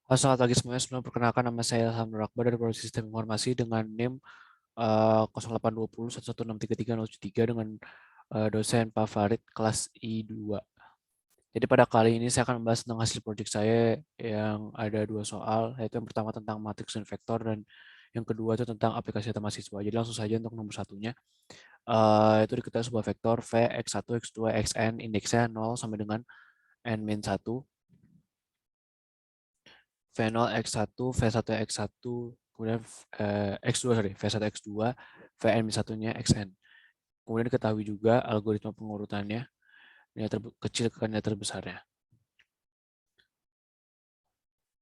Halo, selamat pagi semuanya. Sebelum perkenalkan, nama saya Ilham Nur Akbar dari Prodi Sistem Informasi dengan NIM 0820 11633073 dengan dosen Pak Farid kelas I2. Jadi pada kali ini saya akan membahas tentang hasil proyek saya yang ada dua soal, yaitu yang pertama tentang matriks dan vektor dan yang kedua itu tentang aplikasi data mahasiswa. Jadi langsung saja untuk nomor satunya. Itu diketahui sebuah vektor V, X1, X2, Xn, indeksnya 0 sampai dengan N-1. V0 X1, V1 X1, kemudian X2, sorry, V1 X2, Vn-1-nya Xn. Kemudian diketahui juga algoritma pengurutannya, nilai kecil ke nilai terbesarnya.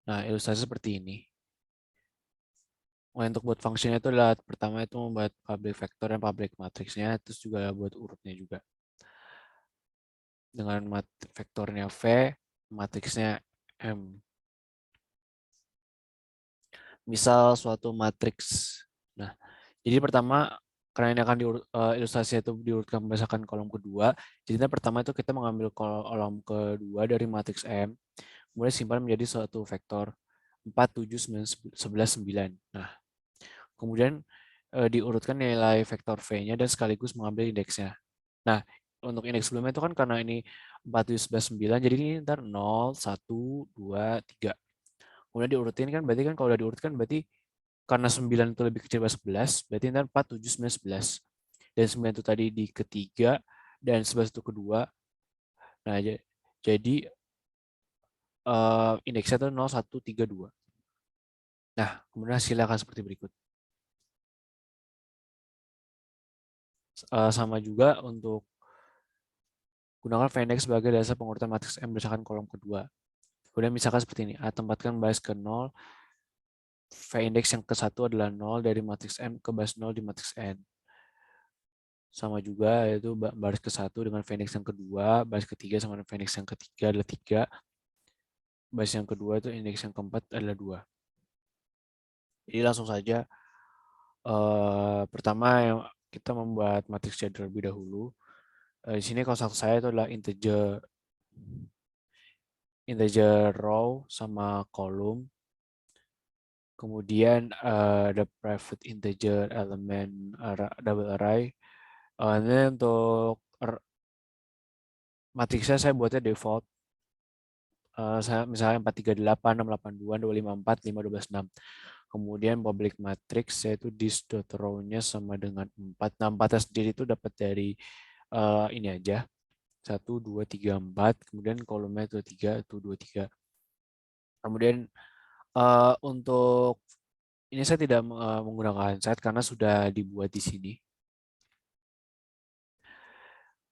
Nah, ilustrasi seperti ini. Untuk buat fungsinya itu adalah pertama itu membuat public vector dan public matriksnya, terus juga buat urutnya juga. Dengan vektornya V, matriksnya M. Misal suatu matriks. Nah, jadi pertama karena ini akan ilustrasi itu diurutkan berdasarkan kolom kedua. Jadi pertama itu kita mengambil kolom kedua dari matriks M, kemudian simpan menjadi suatu vektor 4, 7, 9, 11, 9. Nah, kemudian diurutkan nilai vektor V-nya dan sekaligus mengambil indeksnya. Nah, untuk indeks sebelumnya itu kan karena ini 4, 7, 11, 9, jadi ini ntar 0, 1, 2, 3. Kemudian diurutin kan, berarti kan kalau udah diurutkan berarti karena 9 itu lebih kecil dari 11, berarti ntar 4, 7, 9, 11. Dan 9 itu tadi di ketiga, dan 11 itu kedua. Nah, jadi indeksnya itu 0, 1, 3, 2. Nah, kemudian hasilnya akan seperti berikut. Sama juga untuk gunakan VNX sebagai dasar pengurutan matriks M berdasarkan kolom kedua. Kemudian misalkan seperti ini, A tempatkan baris ke 0, V indeks yang ke-1 adalah 0 dari matriks M ke baris 0 di matriks N. Sama juga yaitu baris ke-1 dengan V indeks yang kedua, baris ketiga sama dengan V indeks yang ketiga adalah 3, baris yang kedua itu indeks yang keempat adalah 2. Jadi langsung saja pertama yang kita membuat matriks C terlebih dahulu. Di sini konstruksi saya itu adalah integer row sama kolom. Kemudian ada private integer element double array. Ini untuk matriksnya saya buatnya default. Saya misalnya 438, 682, 254, 5, 12, 6. Kemudian public matrix yaitu dis.row-nya sama dengan 4. Nah, 4 sendiri itu dapat dari ini aja. 1, 2, 3, 4. Kemudian kolomnya itu 3, itu 2, 3. Kemudian untuk ini saya tidak menggunakan set karena sudah dibuat di sini.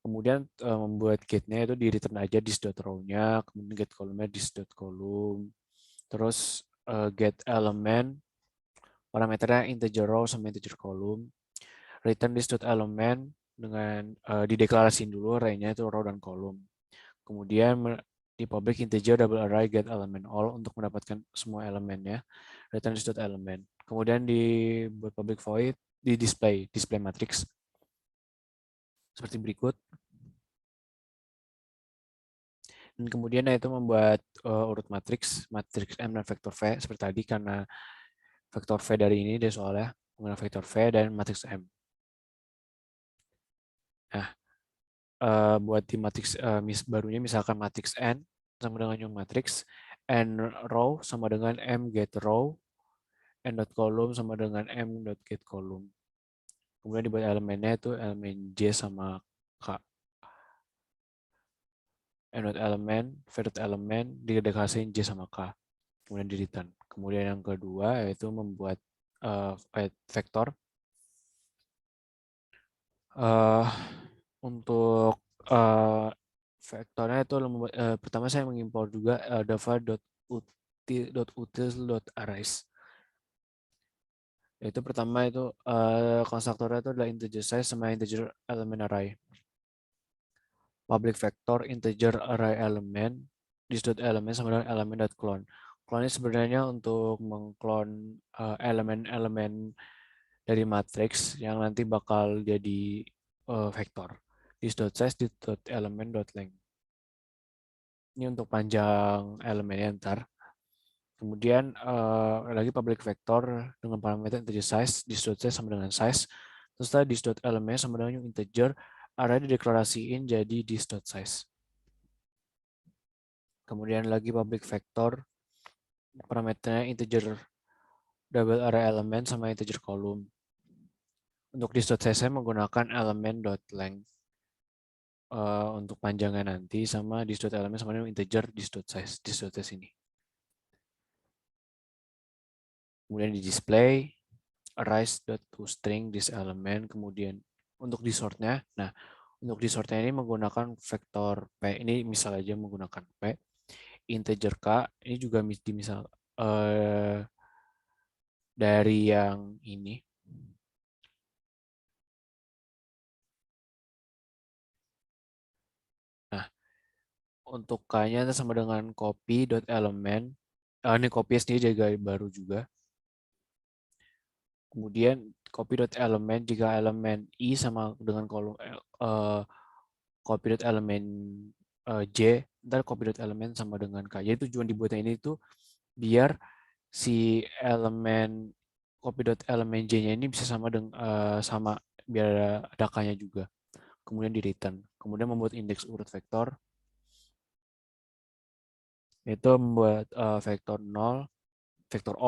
Kemudian membuat get-nya itu di return aja dis.row-nya, kemudian get kolomnya dis.column. Terus get element, parameternya integer row sama integer column. Return this.element dengan dideklarasiin dulu array-nya itu row dan column. Kemudian di public integer double array get element all untuk mendapatkan semua elemennya. Return this.element. Kemudian di public void di display matrix seperti berikut. Dan kemudian itu membuat urut matriks M dan vektor V seperti tadi karena vektor V dari ini dia soalnya menggunakan vektor V dan matriks M. Nah, buat di matriks barunya misalkan matriks N sama dengan yung matriks, N row sama dengan M get row, N dot column sama dengan M dot get column. Kemudian dibuat elemennya itu elemen J sama K. N dot element, V dot element, dideklarasiin J sama K. Kemudian di return. Kemudian yang kedua yaitu membuat vektor. Untuk vektornya itu pertama saya mengimpor juga dava.util.arrays. Itu pertama itu konstruktornya itu adalah integer size sama integer element array. Public vector integer array element this.element sama dengan element.clone. Clone ini sebenarnya untuk mengklon elemen-elemen dari matriks yang nanti bakal jadi vektor. This.size this.element.length. Ini untuk panjang elemennya ntar. Kemudian lagi public vector dengan parameter integer size, this.size sama dengan size. Terus tadi this.element sama dengan new integer, array dideklarasiin jadi this.size. Kemudian lagi public vector, parameternya integer double array element sama integer column. Untuk this.size saya menggunakan element.length untuk panjangnya nanti, sama this.element sama dengan integer this.size, this.size ini. Kemudian di display arise.toString this element, kemudian untuk di sortnya, nah untuk di sortnya ini menggunakan vektor P, ini misal aja menggunakan P, integer K, ini juga misal dari yang ini. Nah, untuk K-nya sama dengan copy.element, ini copy sendiri juga baru juga. Kemudian copy.element jika elemen I sama dengan kolom copy.element J, ntar copy.element sama dengan K. Jadi tujuan dibuatnya ini tuh biar si elemen copy.element J-nya ini bisa sama dengan sama biar ada K-nya juga. Kemudian di return. Kemudian membuat indeks urut vektor, yaitu membuat vektor 0, vektor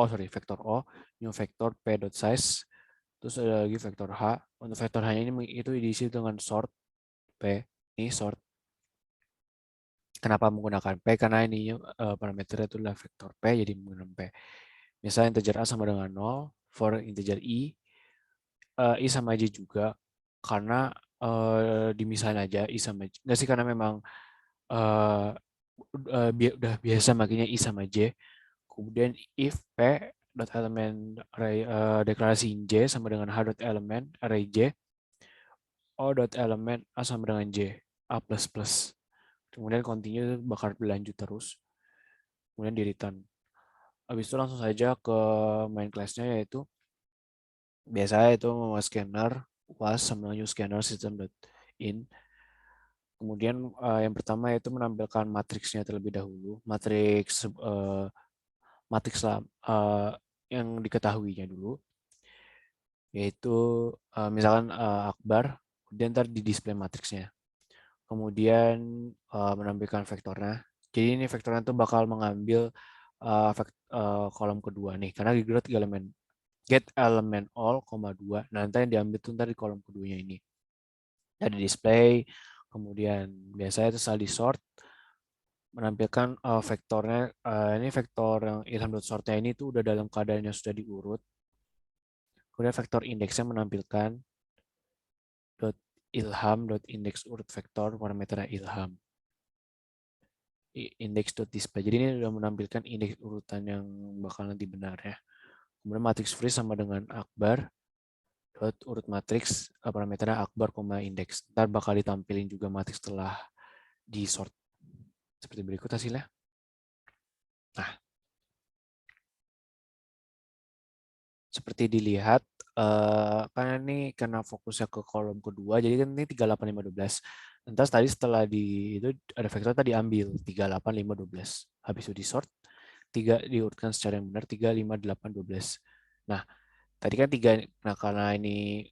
O, new vektor p.size, terus ada lagi vektor H. Untuk vektor H ini itu diisi dengan sort P, ini sort. Kenapa menggunakan P? Karena ini parameternya itulah vektor P, jadi menggunakan P. Misalnya integer A sama dengan 0, for integer I sama J juga, karena dimisalin aja I sama J. Nggak sih, karena memang udah biasa makanya I sama J. Kemudian if P dot element array deklarasi J sama dengan H dot element array J, O dot element A sama dengan J, A++. Kemudian continue bakal berlanjut terus. Kemudian di return. Habis itu langsung saja ke main class-nya, yaitu biasanya itu mau scanner was sama new scanner system.in. Kemudian yang pertama itu menampilkan matriksnya terlebih dahulu, matriks yang diketahuinya dulu, yaitu misalkan Akbar, kemudian ntar di display matriksnya. Kemudian menampilkan vektornya. Jadi ini vektornya tuh bakal mengambil kolom kedua nih, karena get element all, 2. Nah, nanti yang diambil tuh ntar di kolom keduanya ini. Ada display, kemudian biasanya itu di sort, menampilkan vektornya. Ini vektor yang ilham.sortnya ini tuh udah dalam keadaan yang sudah diurut. Kemudian vektor indeksnya menampilkan .ilham.index urut vektor, parameternya ilham. Index.display. Jadi ini sudah menampilkan indeks urutan yang bakal nanti benar ya. Kemudian matrix free sama dengan Akbar dot urut matriks, parameternya Akbar, indeks. Ntar bakal ditampilin juga matriks setelah di sort. Seperti berikut hasilnya. Nah, seperti dilihat, karena ini karena fokusnya ke kolom kedua, jadi kan ini 38, 5, 12. Lantas tadi setelah itu ada vektor tadi ambil 38, 5, 12. Habis itu di sort, 3 diurutkan secara yang benar, 3, 5, 8, 12. Nah, tadi kan 3, nah karena ini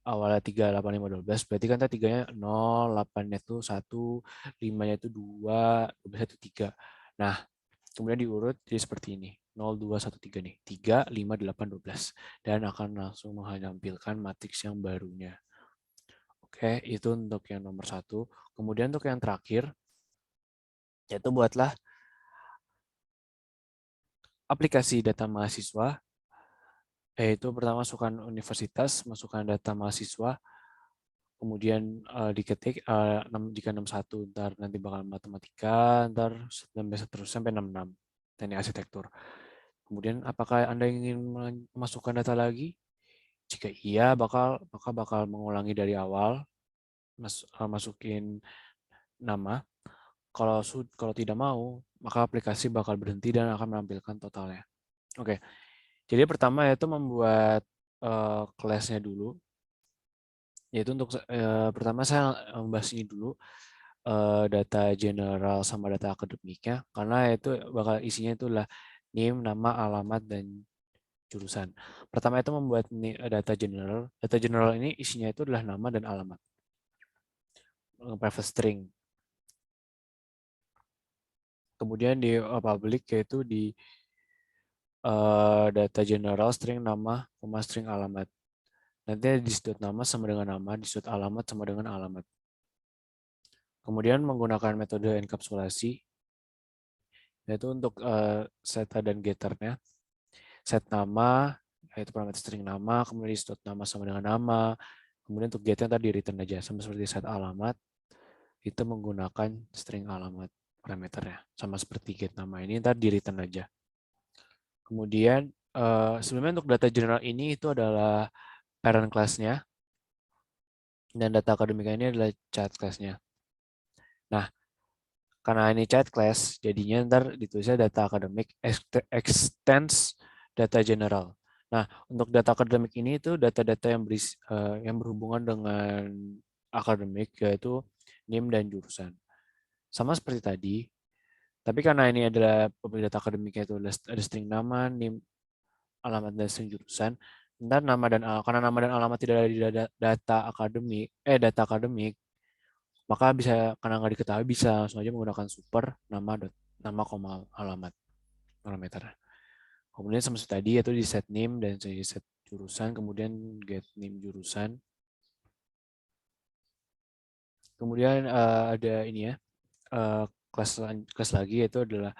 awalnya 3, 8, 5, 12, berarti kan tadi 3-nya 0, 8-nya itu 1, 5-nya itu 2, 12 itu 3. Nah, kemudian diurut jadi seperti ini. 0, 2, 1, 3 nih. 3, 5, 8, 12. Dan akan langsung menampilkan matriks yang barunya. Oke, itu untuk yang nomor 1. Kemudian untuk yang terakhir, yaitu buatlah aplikasi data mahasiswa, yaitu pertama masukkan universitas, masukkan data mahasiswa, kemudian diketik jika 61, ntar nanti bakal matematika, ntar terus sampai 66, teknik arsitektur. Kemudian apakah Anda ingin memasukkan data lagi? Jika iya, bakal mengulangi dari awal, masukin nama. Kalau tidak mau, maka aplikasi bakal berhenti dan akan menampilkan totalnya. Oke, jadi pertama yaitu membuat kelasnya dulu. Yaitu untuk pertama saya membahas ini dulu, data general sama data akademiknya, karena itu bakal isinya itulah NIM, nama, alamat, dan jurusan. Pertama itu membuat data general. Data general ini isinya itu adalah nama dan alamat. Private string. Kemudian di public yaitu di data general string nama, string alamat. Nanti di sudut nama sama dengan nama, di sudut alamat sama dengan alamat. Kemudian menggunakan metode enkapsulasi, yaitu untuk set dan getternya. Set nama, yaitu parameter string nama, kemudian di sudut nama sama dengan nama, kemudian untuk getnya tadi return aja, sama seperti set alamat, itu menggunakan string alamat parameternya, sama seperti get nama ini, ntar di return aja. Kemudian sebenarnya untuk data general ini itu adalah parent class-nya, dan data akademika ini adalah child class-nya. Nah, karena ini child class, jadinya ntar ditulisnya data akademik extends data general. Nah, untuk data akademik ini itu data-data yang berhubungan dengan akademik, yaitu NIM dan jurusan. Sama seperti tadi, tapi karena ini adalah data akademiknya itu ada string nama, NIM, alamat, dan string jurusan, ntar karena nama dan alamat tidak ada di data akademik, maka bisa, karena nggak diketahui, bisa langsung aja menggunakan super nama, alamat parameter. Kemudian sama seperti tadi yaitu di set name dan di set jurusan, kemudian get name jurusan. Kemudian ada ini ya, kelas lagi yaitu adalah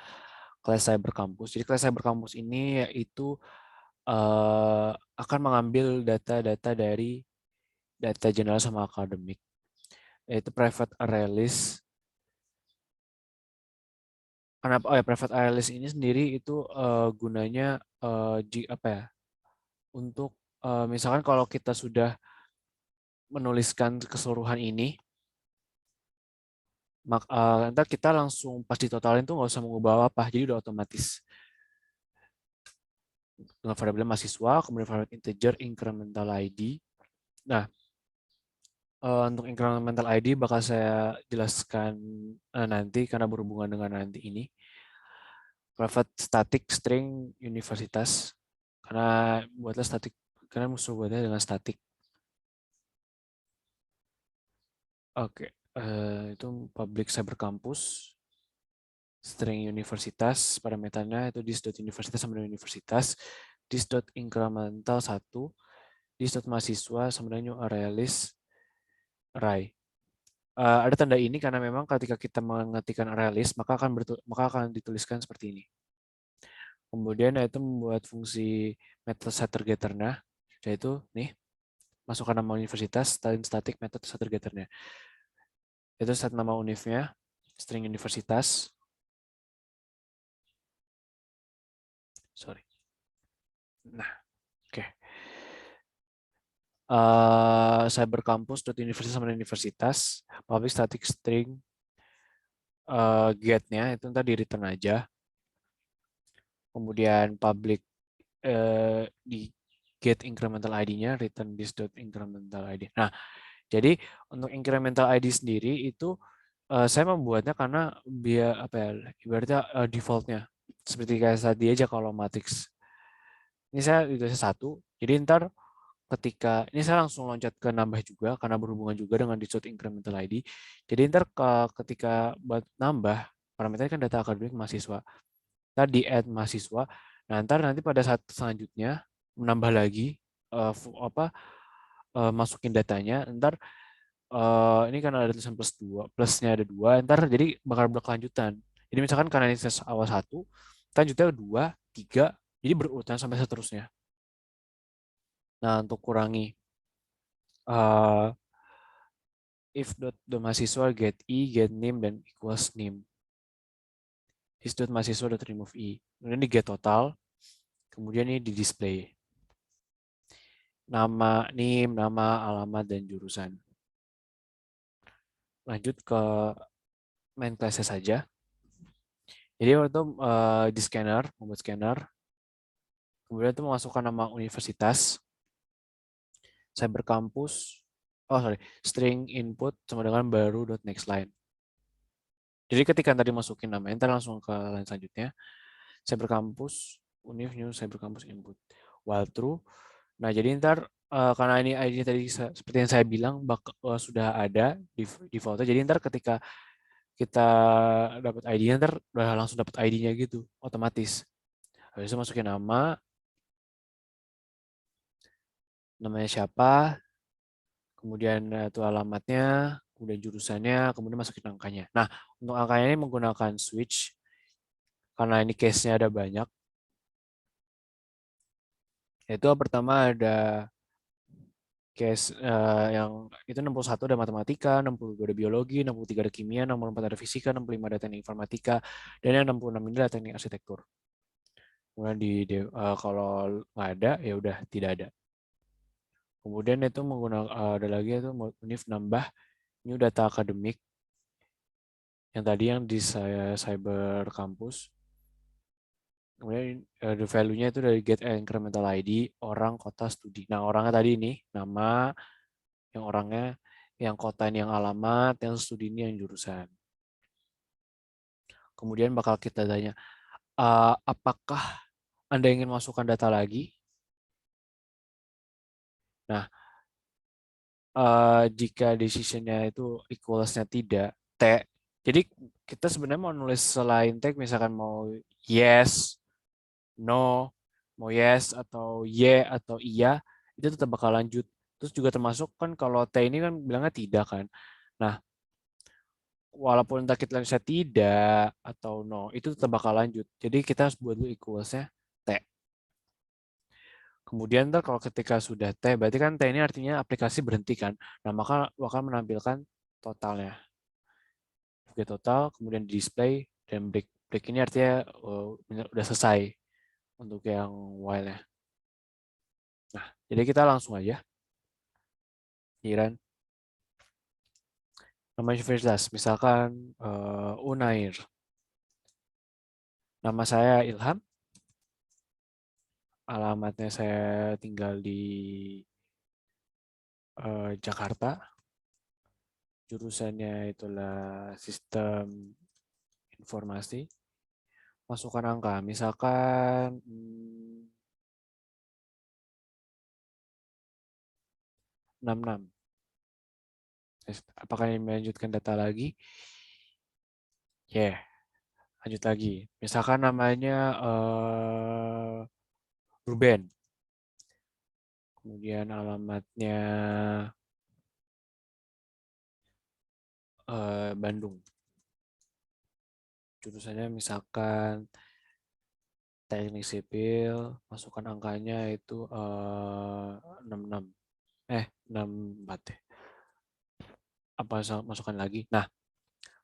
kelas cyber campus. Jadi kelas cyber campus ini yaitu akan mengambil data-data dari data general sama akademik, yaitu private array list. Kenapa? Oh ya, private array list ini sendiri itu gunanya apa ya? Untuk misalkan kalau kita sudah menuliskan keseluruhan ini, ntar kita langsung pas ditotalin tuh nggak usah mengubah apa, jadi udah otomatis. Dengan variabel mahasiswa, kemudian variabel integer, incremental ID. Nah, untuk incremental ID bakal saya jelaskan nanti karena berhubungan dengan nanti ini. Private static string universitas, karena buatlah static, karena musuh buatnya dengan static. Oke, itu public cyber campus, string universitas, parameternya itu dis.universitas sama dengan universitas, dis.incremental 1, dis.mahasiswa sama dengan new array list array. Ada tanda ini karena memang ketika kita mengetikkan array list, maka akan dituliskan seperti ini. Kemudian itu membuat fungsi method setter getternya, yaitu nih, masukkan nama universitas, static method setter getternya. Itu set nama univnya, string universitas. Sorry. Nah, oke. Cybercampus.universitas sama universitas, public static string get-nya itu ntar di return aja. Kemudian public di get incremental ID-nya return this.incremental ID. Nah, jadi untuk incremental ID sendiri itu saya membuatnya karena biar apa ya, ibaratnya default-nya seperti kayak tadi aja kalau matrix. Ini saya itu satu. Jadi ntar ketika ini saya langsung loncat ke nambah juga karena berhubungan juga dengan distort incremental ID. Jadi ntar ketika buat nambah parameternya kan data akademik mahasiswa. Tadi add mahasiswa. Nah, nanti pada saat selanjutnya menambah lagi masukin datanya. Ntar ini kan ada tulisan plus 2, plusnya ada 2, ntar jadi bakal berkelanjutan. Jadi misalkan karena ini awal 1, selanjutnya 2, 3, jadi berurutan sampai seterusnya. Nah, untuk kurangi if the mahasiswa get i, get name, dan equals name. Is mahasiswa remove i. Kemudian di get total, kemudian ini di display. Nama, name, nama, alamat, dan jurusan. Lanjut ke main class saja. Jadi waktu di scanner, membuat scanner, kemudian itu memasukkan nama universitas, cyber campus, string input sama dengan baru .next line. Jadi ketika tadi masukin namanya, ntar langsung ke line selanjutnya. Cybercampus, Univ New Cybercampus Input. While true. Nah, jadi ntar karena ini ID tadi seperti yang saya bilang sudah ada di defaultnya. Jadi ntar ketika kita dapat ID-nya, ntar udah langsung dapat ID-nya gitu, otomatis. Habis itu masukin namanya siapa, kemudian itu alamatnya, kemudian jurusannya, kemudian masukin angkanya. Nah, untuk angkanya ini menggunakan switch, karena ini case-nya ada banyak. Yaitu pertama ada case yang itu 61 ada matematika, 62 ada biologi, 63 ada kimia, 64 ada fisika, 65 ada teknik informatika, dan yang 66 ini ada teknik arsitektur. Kemudian kalau nggak ada, ya udah tidak ada. Kemudian itu menggunakan ada lagi itu Univ nambah new data akademik yang tadi yang di cyber campus. Kemudian the value-nya itu dari get incremental ID orang kota studi. Nah, orangnya tadi ini nama yang orangnya, yang kota ini yang alamat, yang studi ini yang jurusan. Kemudian bakal kita tanya, apakah Anda ingin masukkan data lagi? Nah, jika decision-nya itu equals-nya tidak, T. Jadi kita sebenarnya mau nulis selain T, misalkan mau yes, no, mau yes atau y atau iya, itu tetap bakal lanjut. Terus juga termasuk kan kalau T ini kan bilangnya tidak kan. Nah, walaupun entah kita bisa tidak atau no, itu tetap bakal lanjut. Jadi kita harus buat dulu equals-nya T. Kemudian ntar kalau ketika sudah T, berarti kan T ini artinya aplikasi berhenti kan. Nah, maka akan menampilkan totalnya. Oke, total, kemudian di display, dan break. Break ini artinya udah selesai untuk yang while-nya. Nah, jadi kita langsung aja. Iran. Nama universitas, misalkan Unair. Nama saya Ilham. Alamatnya saya tinggal di Jakarta. Jurusannya itulah sistem informasi. Masukkan angka, misalkan 66. Apakah ini melanjutkan data lagi? Ya, lanjut lagi. Misalkan namanya Ruben. Kemudian alamatnya Bandung. Jurusannya misalkan teknik sipil, masukkan angkanya itu 66. 64 deh. Apa masukkan lagi? Nah,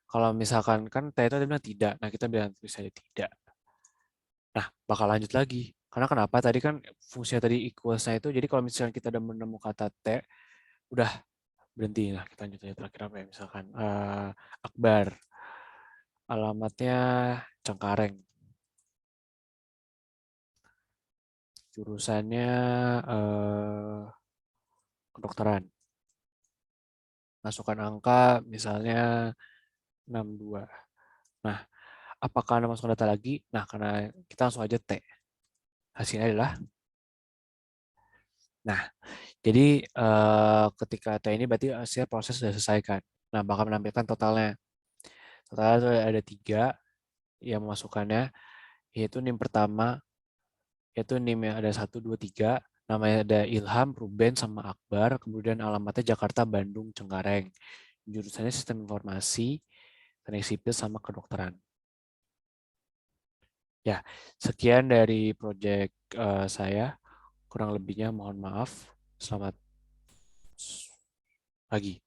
kalau misalkan kan T itu bilang tidak. Nah, kita bilang tulis saja tidak. Nah, bakal lanjut lagi. Karena kenapa? Tadi kan fungsinya tadi equals-nya itu, jadi kalau misalkan kita udah menemukan kata T, udah berhenti. Nah, kita lanjut aja terakhir apa ya? Misalkan Akbar. Alamatnya Cengkareng. Jurusannya kedokteran. Masukkan angka misalnya 62. Nah, apakah Anda masukkan data lagi? Nah, karena kita langsung aja T. Hasilnya adalah, nah, jadi ketika T ini berarti hasil proses sudah selesai kan. Nah, bakal menampilkan totalnya. Totalnya ada 3 yang memasukkannya, yaitu NIM pertama, yaitu NIM yang ada 1, 2, 3. Namanya ada Ilham, Ruben, sama Akbar. Kemudian alamatnya Jakarta, Bandung, Cengkareng. Jurusannya sistem informasi, teknik sipil, sama kedokteran. Ya, sekian dari proyek saya. Kurang lebihnya mohon maaf. Selamat pagi.